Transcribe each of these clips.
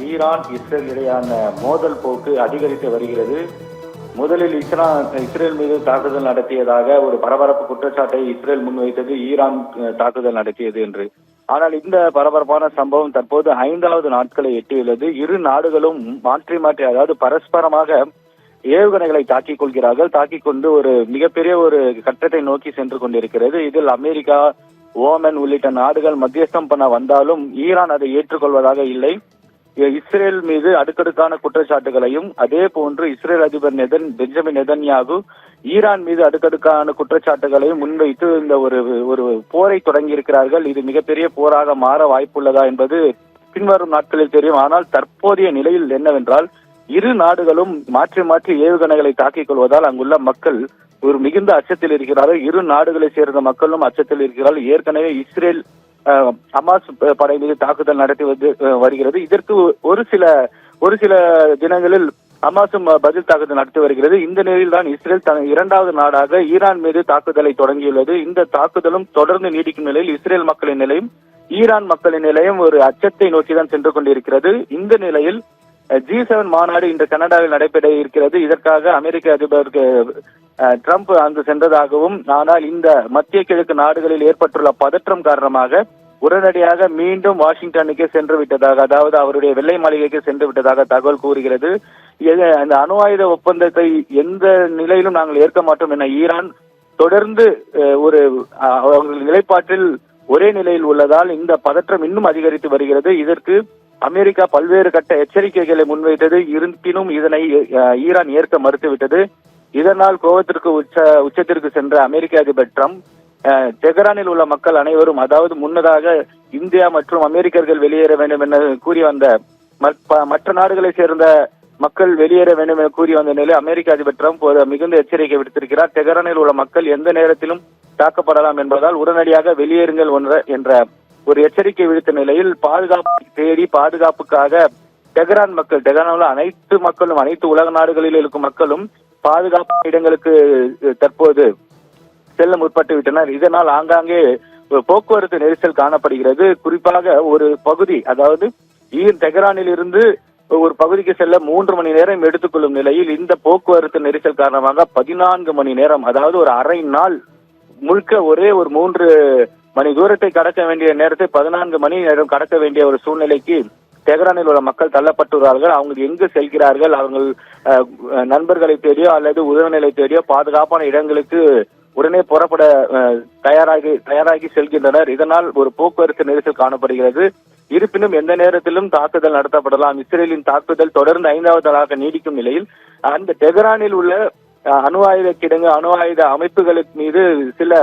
Iran Israel இடையான மோதல் போக்கு அதிகரித்து வருகிறது. முதலில் இஸ்ரேல் மீது தாக்குதல் நடத்தியதாக ஒரு பரபரப்பு குற்றச்சாட்டை இஸ்ரேல் முன்வைத்தது ஈரான் தாக்குதல் நடத்தியது என்று. ஆனால் இந்த பரபரப்பான சம்பவம் தற்போது 5வது நாட்களை எட்டியுள்ளது. இரு நாடுகளும் மாற்றி மாற்றி, அதாவது பரஸ்பரமாக ஏவுகணைகளை தாக்கிக் கொள்கிறார்கள். தாக்கிக் கொண்டு ஒரு மிகப்பெரிய ஒரு கட்டத்தை நோக்கி சென்று கொண்டிருக்கிறது. இதில் அமெரிக்கா, ஓமன் உள்ளிட்ட நாடுகள் மத்தியஸ்தம் பண்ண வந்தாலும் ஈரான் அதை ஏற்றுக்கொள்வதாக இல்லை. இஸ்ரேல் மீது அடுக்கடுக்கான குற்றச்சாட்டுகளையும், அதே போன்று இஸ்ரேல் அதிபர் பெஞ்சமின் நெதன்யாகு ஈரான் மீது அடுக்கடுக்கான குற்றச்சாட்டுகளையும் முன்வைத்து இந்த ஒரு போரை தொடங்கி இருக்கிறார்கள். இது மிகப்பெரிய போராக மாற வாய்ப்புள்ளதா என்பது பின்வரும் நாட்களில் தெரியும். ஆனால் தற்போதைய நிலையில் என்னவென்றால், இரு நாடுகளும் மாற்றி மாற்றி ஏவுகணைகளை தாக்கிக் கொள்வதால் அங்குள்ள மக்கள் ஒரு மிகுந்த அச்சத்தில் இருக்கிறார்கள். இரு நாடுகளை சேர்ந்த மக்களும் அச்சத்தில் இருக்கிறார்கள். ஏற்கனவே இஸ்ரேல் ஹமாஸ் படை மீது தாக்குதல் நடத்தி வருகிறது. இதற்கு ஒரு சில தினங்களில் ஹமாஸும் பதில் தாக்குதல் நடத்தி வருகிறது. இந்த நிலையில் தான் இஸ்ரேல் 2வது நாடாக ஈரான் மீது தாக்குதலை தொடங்கியுள்ளது. இந்த தாக்குதலும் தொடர்ந்து நீடிக்கும் நிலையில் இஸ்ரேல் மக்களின் நிலையும் ஈரான் மக்களின் நிலையும் ஒரு அச்சத்தை நோக்கிதான் சென்று கொண்டிருக்கிறது. இந்த நிலையில் G7 மாநாடு இன்று கனடாவில் நடைபெற இருக்கிறது. இதற்காக அமெரிக்க அதிபர் ட்ரம்ப் அங்கு சென்றதாகவும், ஆனால் இந்த மத்திய கிழக்கு நாடுகளில் ஏற்பட்டுள்ள பதற்றம் காரணமாக உடனடியாக மீண்டும் வாஷிங்டனுக்கு சென்று விட்டதாக, அதாவது அவருடைய வெள்ளை மாளிகைக்கு சென்று விட்டதாக தகவல் கூறுகிறது. அந்த அணு ஆயுத ஒப்பந்தத்தை எந்த நிலையிலும் நாங்கள் ஏற்க மாட்டோம் என ஈரான் தொடர்ந்து அவர்கள் நிலைப்பாட்டில் ஒரே நிலையில் உள்ளதால் இந்த பதற்றம் இன்னும் அதிகரித்து வருகிறது. இதற்கு அமெரிக்கா பல்வேறு கட்ட எச்சரிக்கைகளை முன்வைத்தது. இருப்பினும் இதனை ஈரான் ஏற்க மறுத்துவிட்டது. இதனால் கோபத்திற்கு உச்சத்திற்கு சென்ற அமெரிக்க அதிபர் ட்ரம்ப் தெஹ்ரானில் உள்ள மக்கள் அனைவரும், அதாவது முன்னதாக இந்தியா மற்றும் அமெரிக்கர்கள் வெளியேற வேண்டும் என கூறி வந்த மற்ற நாடுகளை சேர்ந்த மக்கள் வெளியேற வேண்டும் என கூறி வந்த நிலையில் அமெரிக்க அதிபர் ட்ரம்ப் மிகுந்த எச்சரிக்கை விடுத்திருக்கிறார். தெஹ்ரானில் உள்ள மக்கள் எந்த நேரத்திலும் தாக்கப்படலாம் என்பதால் உடனடியாக வெளியேறுங்கள் என்ற ஒரு எச்சரிக்கை விடுத்த நிலையில் பாதுகாப்புக்காக தெஹ்ரானில் உள்ள அனைத்து மக்களும், அனைத்து உலக நாடுகளில் இருக்கும் மக்களும் பாதுகாப்பு இடங்களுக்கு தற்போது செல்ல முற்பட்டு விட்டனர். இதனால் ஆங்காங்கே போக்குவரத்து நெரிசல் காணப்படுகிறது. குறிப்பாக ஒரு பகுதி, அதாவது தெஹ்ரானில் இருந்து ஒரு பகுதிக்கு செல்ல 3 மணி நேரம் எடுத்துக்கொள்ளும் நிலையில் இந்த போக்குவரத்து நெரிசல் காரணமாக 14 மணி நேரம், அதாவது ஒரு அரை நாள் முழுக்க ஒரே ஒரு 3 மணி தூரத்தை கடக்க வேண்டிய நேரத்தை 14 மணி நேரம் கடக்க வேண்டிய ஒரு சூழ்நிலைக்கு தெஹ்ரானில் உள்ள மக்கள் தள்ளப்பட்டுள்ளார்கள். அவங்க எங்கு செல்கிறார்கள்? அவர்கள் நண்பர்களை தேடியோ அல்லது உறவினர்களை தேடியோ பாதுகாப்பான இடங்களுக்கு உடனே புறப்பட தயாராகி செல்கின்றனர். இதனால் ஒரு போக்குவரத்து நெரிசல் காணப்படுகிறது. இருப்பினும் எந்த நேரத்திலும் தாக்குதல் நடத்தப்படலாம். இஸ்ரேலின் தாக்குதல் தொடர்ந்து 5வது நாளாக நீடிக்கும் நிலையில் அந்த தெஹ்ரானில் உள்ள அணு ஆயுத கிடங்கு, அணு ஆயுத அமைப்புகளுக்கு மீது சில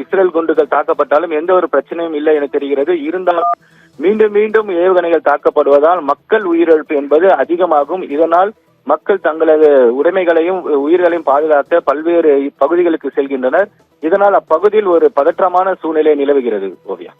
இஸ்ரேல் குண்டுகள் தாக்கப்பட்டாலும் எந்த ஒரு பிரச்சனையும் இல்லை என தெரிகிறது. இருந்தாலும் மீண்டும் மீண்டும் ஏவுகணைகள் தாக்கப்படுவதால் மக்கள் உயிரிழப்பு என்பது அதிகமாகும். இதனால் மக்கள் தங்களது உடைமைகளையும் உயிர்களையும் பாதுகாக்க பல்வேறு பகுதிகளுக்கு செல்கின்றனர். இதனால் அப்பகுதியில் ஒரு பதற்றமான சூழ்நிலை நிலவுகிறது. ஓவியா.